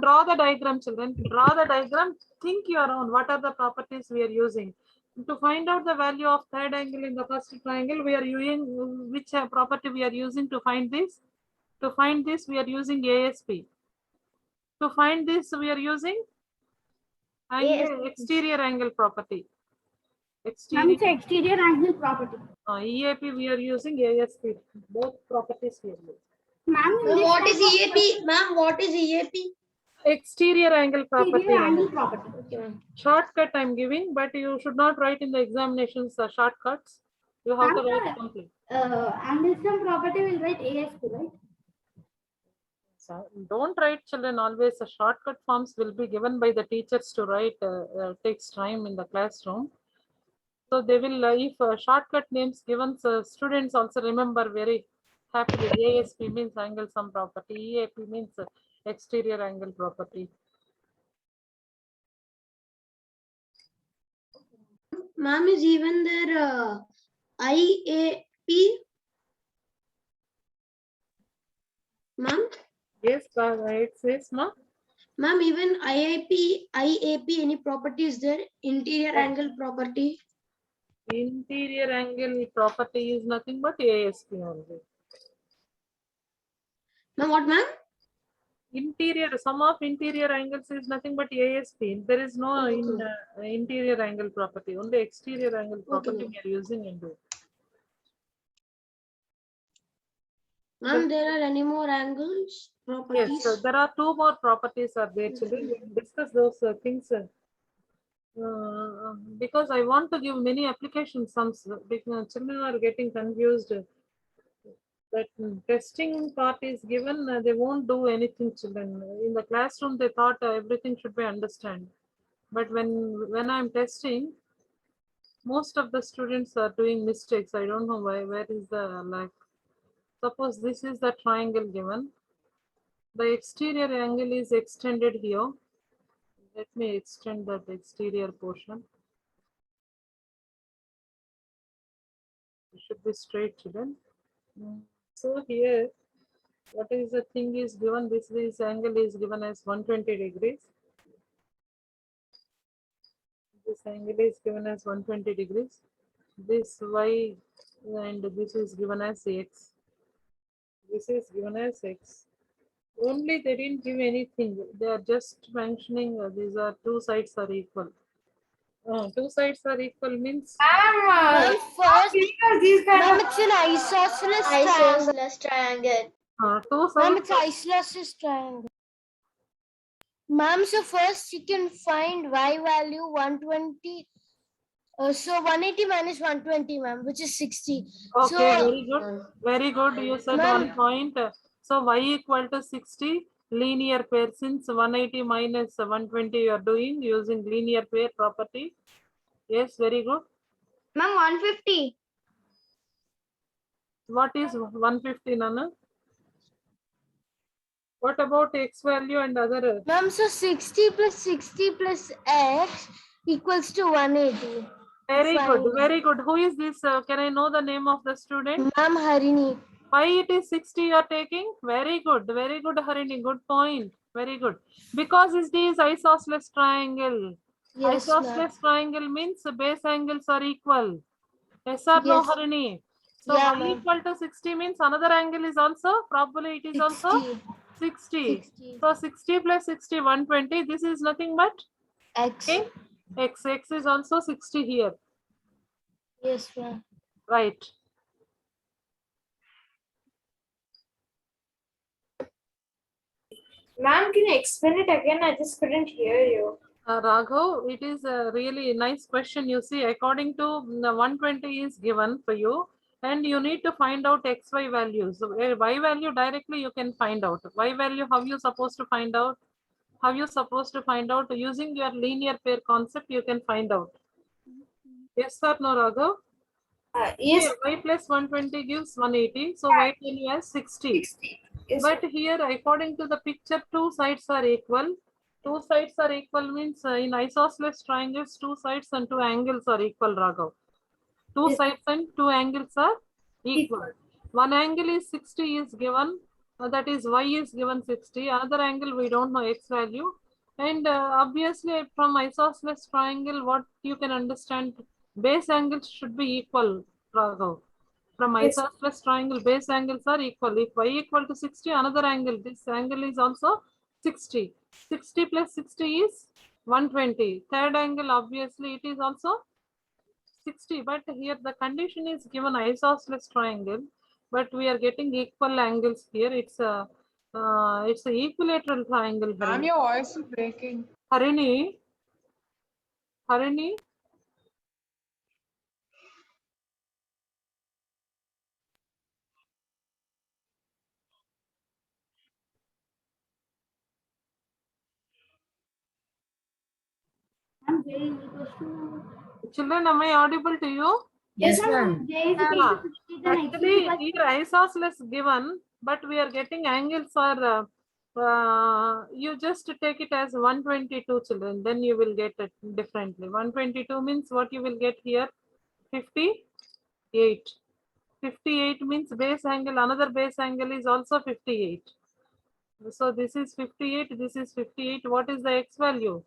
draw the diagram, children. Draw the diagram. Think your own. What are the properties we are using? To find out the value of third angle in the first triangle, we are using which property we are using to find this? To find this, we are using ASP. To find this, we are using exterior angle property. Exterior angle property. EAP, we are using ASP. Both properties we are using. Ma'am, What is EAP? Ma'am, what is EAP? Exterior angle property. exterior angle property. Okay, ma'am. Shortcut I'm giving, but you should not write in the examinations shortcuts. You have to write complete. Angle sum property will write ASP, right? So don't write, children, always. The shortcut forms will be given by the teachers to write. Takes time in the classroom. So they will, if shortcut names given, so students also remember very happily. ASP means angle sum property. EAP means exterior angle property. Ma'am, is even there IAP? Ma'am? Yes, it says, ma. Ma'am, even IAP, any property is there? Interior angle property? Interior angle property is nothing but ASP only. Ma'am, what, ma'am? Interior, sum of interior angles is nothing but ASP. There is no interior angle property. Only exterior angle property we are using in it. Ma'am, there are any more angles properties? Yes, so there are two more properties are there, children. We will discuss those things. Because I want to give many application sums. Because children are getting confused. That testing part is given, they won't do anything, children. In the classroom, they thought everything should be understand. But when I'm testing, most of the students are doing mistakes. I don't know why. Where is the lack? Suppose this is the triangle given. The exterior angle is extended here. Let me extend that exterior portion. It should be straight, children. So here, what is the thing is given? This angle is given as 120 degrees. This angle is given as 120 degrees. This y and this is given as x. This is given as x. Only they didn't give anything. They are just mentioning these are two sides are equal. Two sides are equal means First, Because these guys ma'am, it's an isosceles triangle. Isosceles triangle. two Ma'am, sides. it's isosceles triangle. Ma'am, so first you can find y value 120. So 180 minus 120, ma'am, which is 60. Okay, So, very good. Very good. You said Ma'am. 1 point. So y equal to 60 linear pair. Since 180 minus 120 you are doing using linear pair property. Yes, very good. Ma'am, 150. What is 150, Nana? What about x value and other? Ma'am, so 60 plus x equals to 180. Very good, Fine. very good. Who is this? Can I know the name of the student? Ma'am, Harini. Why it is 60 you are taking? Very good, Harini. Good point. Very good. Because it is isosceles triangle. Yes, ma'am. Isosceles triangle means base angles are equal. Yes or no, Yes. Harini? So Yeah, y ma'am. equal to 60 means another angle is also, probably it is also 60. 60. So 60 plus 60, 120. This is nothing but X. okay. X is also 60 here. Yes, ma'am. Right. Ma'am, can you explain it again? I just couldn't hear you. Raghav, it is a really nice question. You see, according to the 120 is given for you, and you need to find out xy values. So y value directly you can find out. Y value, how you supposed to find out? How you supposed to find out? Using your linear pair concept, you can find out. Yes or no, Raghav? Yes. Here, y plus 120 gives 180. So y value as 60. Yes. But here, according to the picture, two sides are equal. Two sides are equal means in isosceles triangles, two sides and two angles are equal, Raghav. Two Yes. sides and two angles are equal. One angle is 60 is given, that is y is given 60. Another angle we don't know x value. And obviously from isosceles triangle, what you can understand, base angles should be equal, Raghav. From Yes. isosceles triangle, base angles are equal. If y equal to 60, another angle, this angle is also 60. 60 plus 60 is 120. Third angle, obviously, it is also 60. But here the condition is given isosceles triangle, but we are getting equal angles here. It's a equilateral triangle. Ma'am, your voice is breaking. Harini. Ma'am, J is equals to. Children, am I audible to you? Yes, ma'am. J is equal to 50, then X is Actually, equal here isosceles given, but we are getting angles are, you just take it as 122, children, then you will get it differently. 122 means what you will get here? 58. 58 means base angle, another base angle is also 58. So this is 58, this is 58. What is the x value?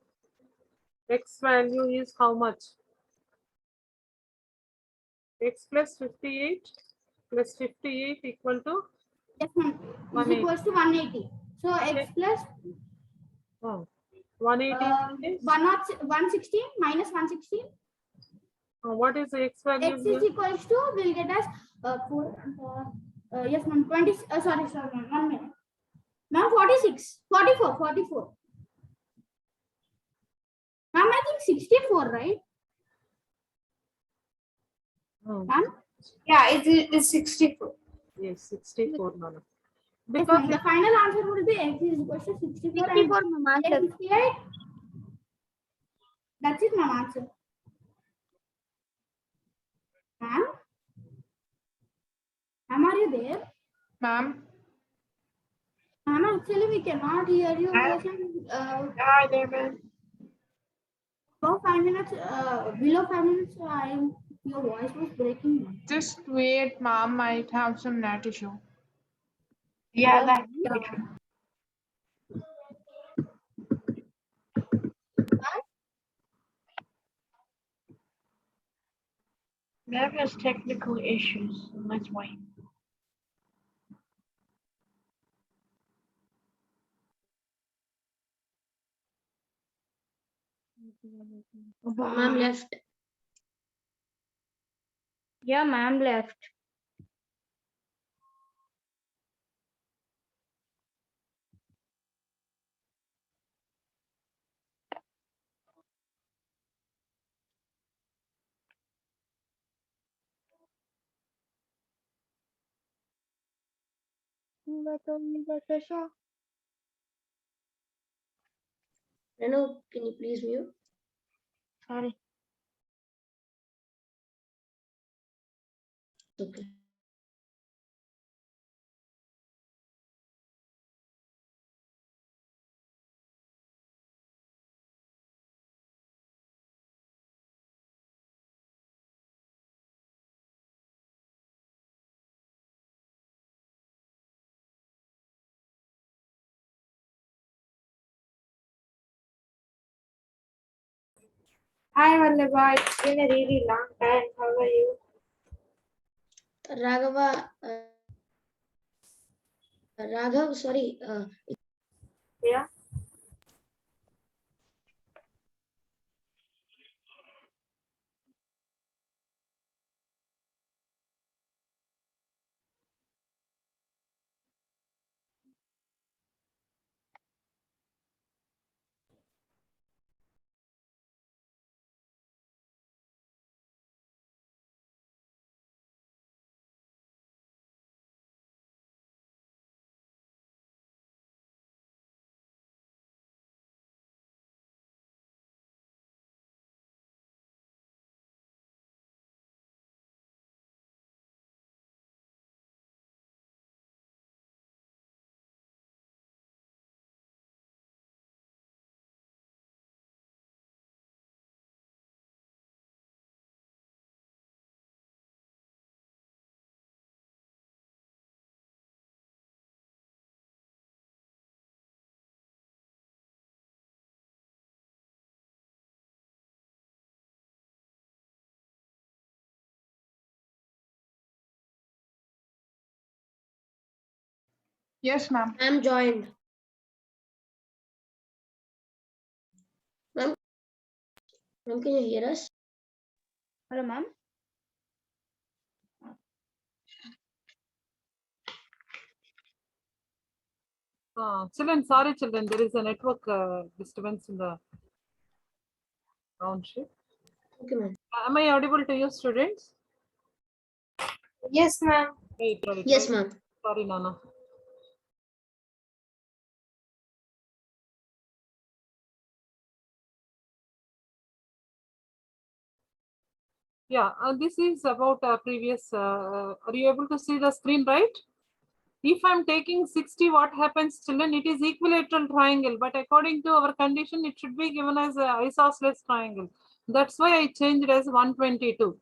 X value is how much? X plus 58 plus 58 equal to Yes, ma'am. Is 180. equals to 180. So X plus 180 is 116 minus 116. what is the x value X here? is equals to, we'll get as 4. Yes, ma'am. 20. Sorry, ma'am. 1 minute. Ma'am, 46. 44. Ma'am, I think 64, right? Ma'am? Yeah, it is 64. Yes, 64, madam. Yes, Because ma'am. The final answer would be X is equals to 64 and 64, ma'am. X 58. That's it, ma'am. Answer. Ma'am? Ma'am, are you there? Ma'am. Ma'am, actually, we cannot hear you. There, ma'am. Below 5 minutes, your voice was breaking. Just wait, ma'am. Might have some net issue. Yeah, that. Ma'am has technical issues, that's why. Ma'am left. Yeah, ma'am left. Renu, can you please mute? Sorry. Okay. Hi, Vallabha. It's been a really long time. How are you? Raghava, Raghav, sorry. Yeah. Yes, ma'am. I'm joined. Ma'am, can you hear us? Hello, ma'am. Children, sorry, children, there is a network disturbance in the township. Okay, ma'am. Am I audible to you, students? Yes, ma'am. Right. Yes, ma'am. Sorry, Nana. Yeah, this is about previous. Are you able to see the screen, right? If I'm taking 60, what happens, children? It is equilateral triangle, but according to our condition, it should be given as a isosceles triangle. That's why I changed as 122.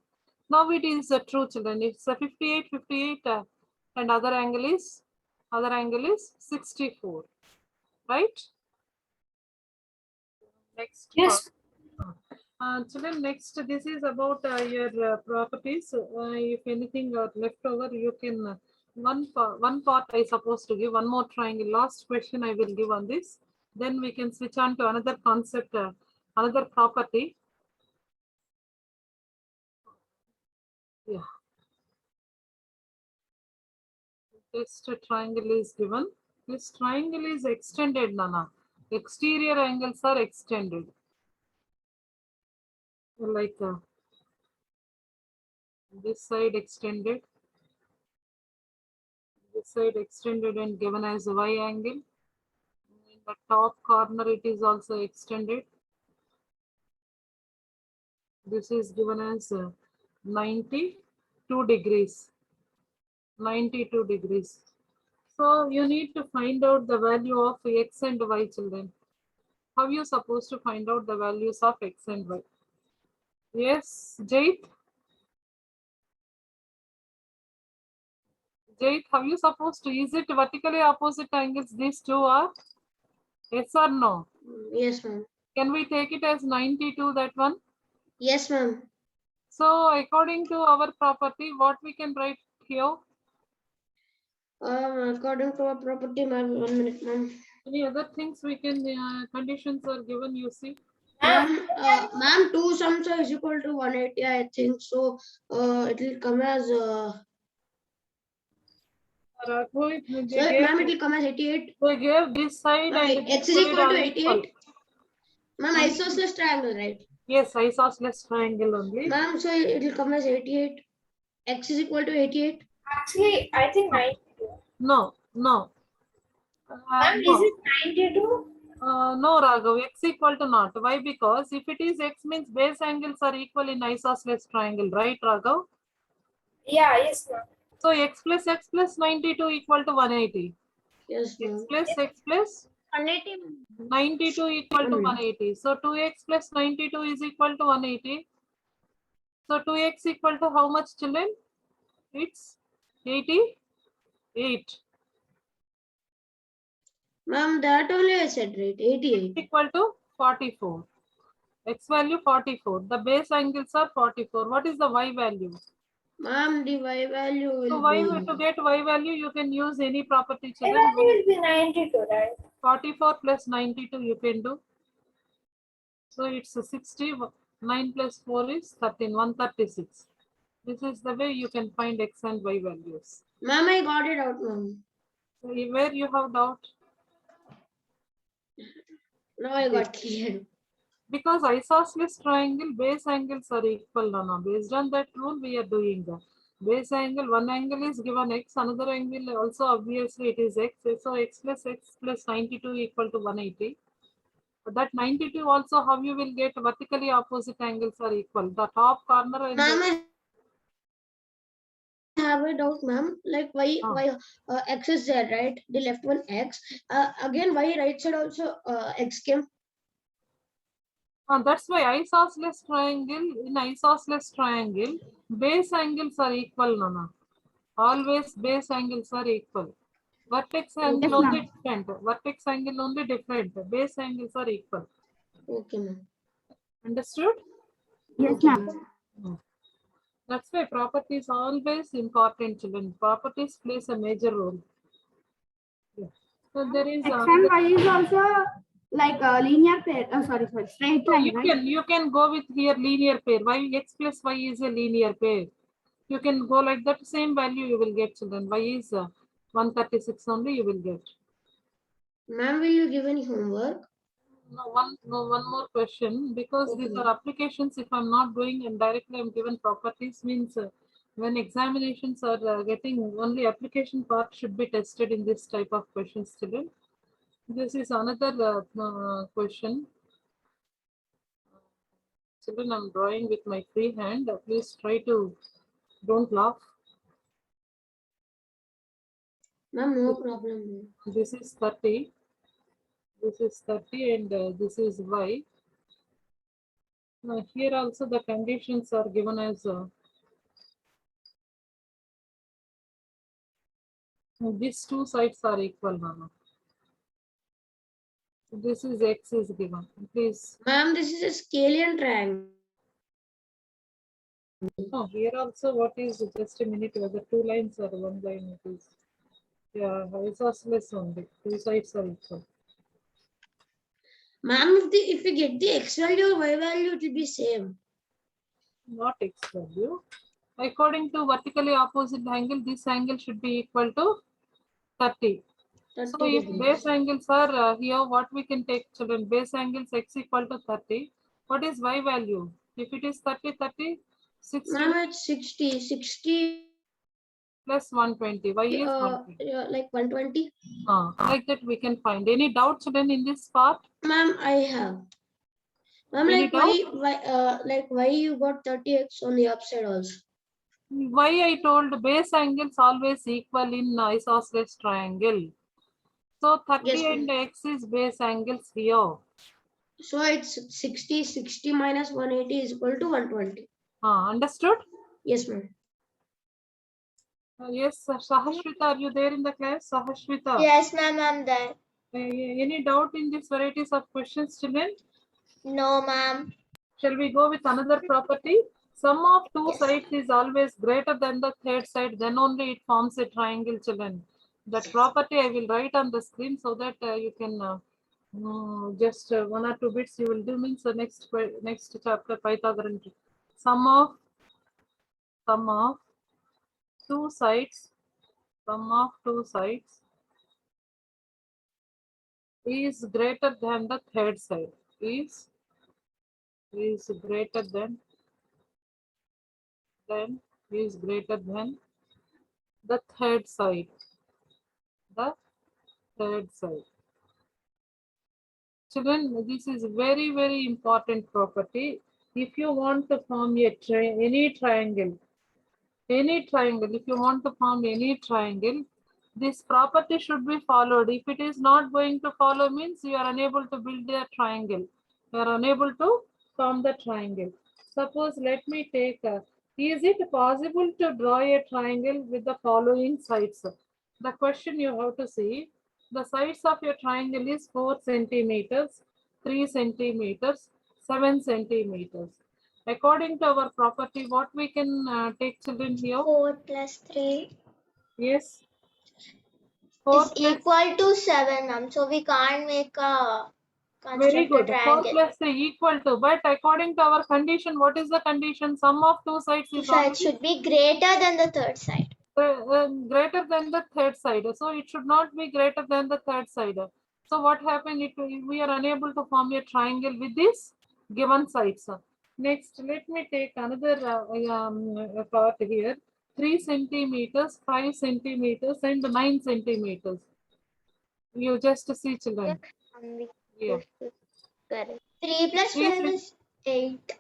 Now it is true, children. It's a 58, 58, and other angle is 64, right? Next. Yes. Children, next, this is about your properties. If anything left over, you can one part I suppose to give one more triangle. Last question I will give on this. Then we can switch on to another concept, another property. Yeah. This triangle is given. This triangle is extended, Nana. Exterior angles are extended. Like this side extended. This side extended and given as a y angle. In the top corner, it is also extended. This is given as 92 degrees. 92 degrees. So you need to find out the value of x and y, children. How are you supposed to find out the values of x and y? Yes, Jait? Jait, how are you supposed to? Is it vertically opposite angles, these two are? Yes or no? Yes, ma'am. Can we take it as 92, that one? Yes, ma'am. So according to our property, what we can write here? According to our property, ma'am, 1 minute, ma'am. Any other things we can, conditions are given, you see? Ma'am, 2 sums is equal to 180, I think. So, it will come as, so, ma'am, it will come as 88. We gave this side and X is equal to 88. Ma'am, Hmm. isosceles triangle, right? Yes, isosceles triangle only. Ma'am, so it will come as 88. X is equal to 88. Actually, I think 92. No. Ma'am, No. is it 92? No, Raghav, x equal to not. Why? Because if it is x means base angles are equal in isosceles triangle, right, Raghav? Yeah, yes, ma'am. So x plus 92 equal to 180. Yes, ma'am. X plus 92 equal to 180. So 2x plus 92 is equal to 180. So 2x equal to how much, children? It's 88. Ma'am, that only I said, right? 88. Equal to 44. X value 44. The base angles are 44. What is the Y value? Ma'am, the Y value So will to be get Y value, you can use any property. Y Children. value will be 92, right? 44 plus 92 you can do. So it's 60. 9 plus 4 is 13. 136. This is the way you can find X and Y values. ma'am, I got it out, ma'am. So where you have doubt? Now I got clear. Because isosceles triangle base angles are equal, Nana. Based on that rule, we are doing that. Base angle, one angle is given X, another angle also obviously it is X. So X plus 92 equal to 180. But that 92 also how you will get vertically opposite angles are equal. The top corner and Ma'am, I have a doubt, ma'am. Like why X is there, right? The left one X. Again, why right side also X came? that's why isosceles triangle, in isosceles triangle, base angles are equal, Nana. Always base angles are equal. Vertex angle only different. Vertex angle only different. Base angles are equal. Okay, ma'am. Understood? Yes, ma'am. That's why property is always important, children. Properties plays a major role. Yeah. So there is X and Y is also like a linear pair. Oh, sorry, straight so line, right? you can go with here linear pair. Y X plus Y is a linear pair. You can go like that. Same value you will get, children. Y is 136 only you will get. Ma'am, will you give any homework? No, one more question, because Okay, these are applications. If I'm not doing and directly I'm given properties, means when examinations are getting only application part should be tested in this type of questions, children. This is another question. Children, I'm drawing with my free hand. Please try to don't laugh. Ma'am, no problem. This is 30. This is 30 and this is Y. Now here also the conditions are given as these two sides are equal, Mama. This is X is given. Please. Ma'am, this is a scalene triangle. No, here also what is just a minute, whether two lines or one line it is. Yeah, isosceles only. Two sides are equal. Ma'am, if we get the X value or Y value, it will be same. Not X value. According to vertically opposite angle, this angle should be equal to 30. 30 So if degrees. base angles are here, what we can take, children? Base angles X equal to 30. What is Y value? If it is 30, 30, 60. Ma'am, it's 60 plus 120. Y is 120. like 120. Like that we can find. Any doubts then in this part? Ma'am, I have. Ma'am, Any like why you got 30x on the upside also? Why I told base angles always equal in isosceles triangle. So 30 Yes, and X is base angles here. So it's 60 minus 180 is equal to 120. Understood? Yes, ma'am. Yes, Sahashwita, are you there in the class? Sahashwita. Yes, ma'am, I'm there. Any doubt in these varieties of questions, children? No, ma'am. Shall we go with another property? Sum of two Yes. sides is always greater than the third side, then only it forms a triangle, children. That property I will write on the screen so that you can just 1 or 2 bits you will do, means the next chapter Pythagorean. Sum of two sides is greater than the third side. Is greater than the third side. Children, this is very, very important property. If you want to form any triangle, if you want to form any triangle, this property should be followed. If it is not going to follow, means you are unable to build a triangle. You are unable to form the triangle. Suppose, let me take is it possible to draw a triangle with the following sides? The question you have to see, the sides of your triangle is 4 centimeters, 3 centimeters, 7 centimeters. According to our property, what we can take, children, here? 4 plus 3 Yes. 4 is plus, equal to 7, ma'am. So we can't make a very construct a good. 4 triangle. plus 3 equal to, but according to our condition, what is the condition? Sum of two sides Two is sides should be greater than the third side. greater than the third side. So it should not be greater than the third side. So what happened? We are unable to form a triangle with this given sides. Next, let me take another part here. 3 centimeters, 5 centimeters, and 9 centimeters. You just see, children. Yeah. Correct. 3 plus 3 5 is 8.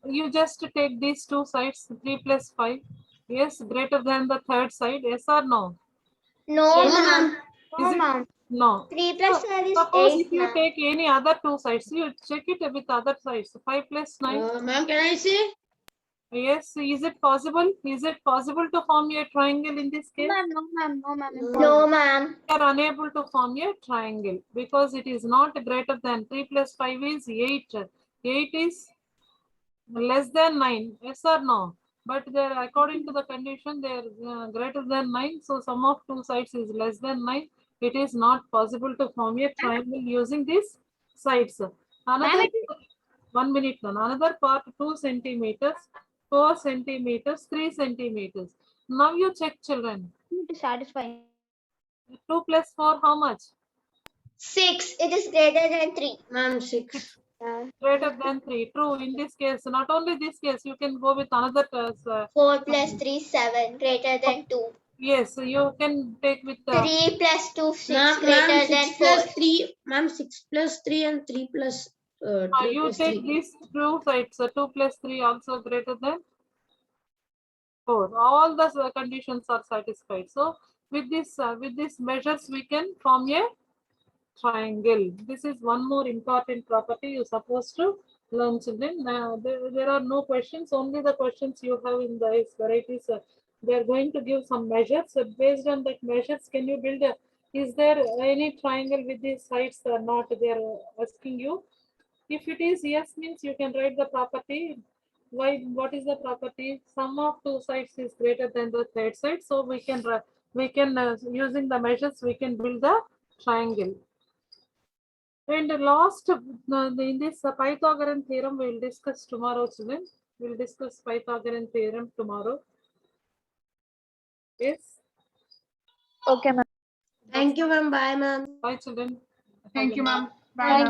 You just take these two sides, 3 plus 5. Yes, greater than the third side. Yes or no? No, No, ma'am. Is it? No. 3 plus So, 5 is suppose 8, if you ma'am. take any other two sides, you check it with other sides. 5 plus 9. Ma'am, can I say? Yes, is it possible? Is it possible to form a triangle in this case? Ma'am, no, ma'am, no, ma'am. No, ma'am. We are unable to form a triangle because it is not greater than 3 plus 5 is 8. 8 is less than 9. Yes or no? But there, according to the condition, they are greater than 9. So sum of two sides is less than 9. It is not possible to form a triangle using these sides. Another 1 minute. Another part 2 centimeters, 4 centimeters, 3 centimeters. Now you check, children. Satisfying. 2 plus 4, how much? 6. It is greater than 3. Ma'am, 6. Greater than 3. True. In this case, not only this case, you can go with another. 4 plus 3 is 7. Greater than 2. Yes, you can take with 3 plus 2 6. Ma'am, Greater 6 than 4. plus 3. Ma'am, 6 plus 3 and 3 plus 3 you plus take 3. these two sides. 2 plus 3 also greater than 4. All the conditions are satisfied. So with this measures, we can form a triangle. This is one more important property you're supposed to learn, children. There are no questions, only the questions you have in the varieties. They are going to give some measures. So based on that measures, can you build a, is there any triangle with these sides or not? They are asking you. If it is yes, means you can write the property. Why? What is the property? Sum of two sides is greater than the third side. So we can using the measures, we can build the triangle. And last, in this Pythagorean theorem, we will discuss tomorrow, children. We will discuss Pythagorean theorem tomorrow. Yes. Okay, ma'am. Thank you, ma'am. Bye, ma'am. Bye, children. Thank you, ma'am. Bye. Thank you.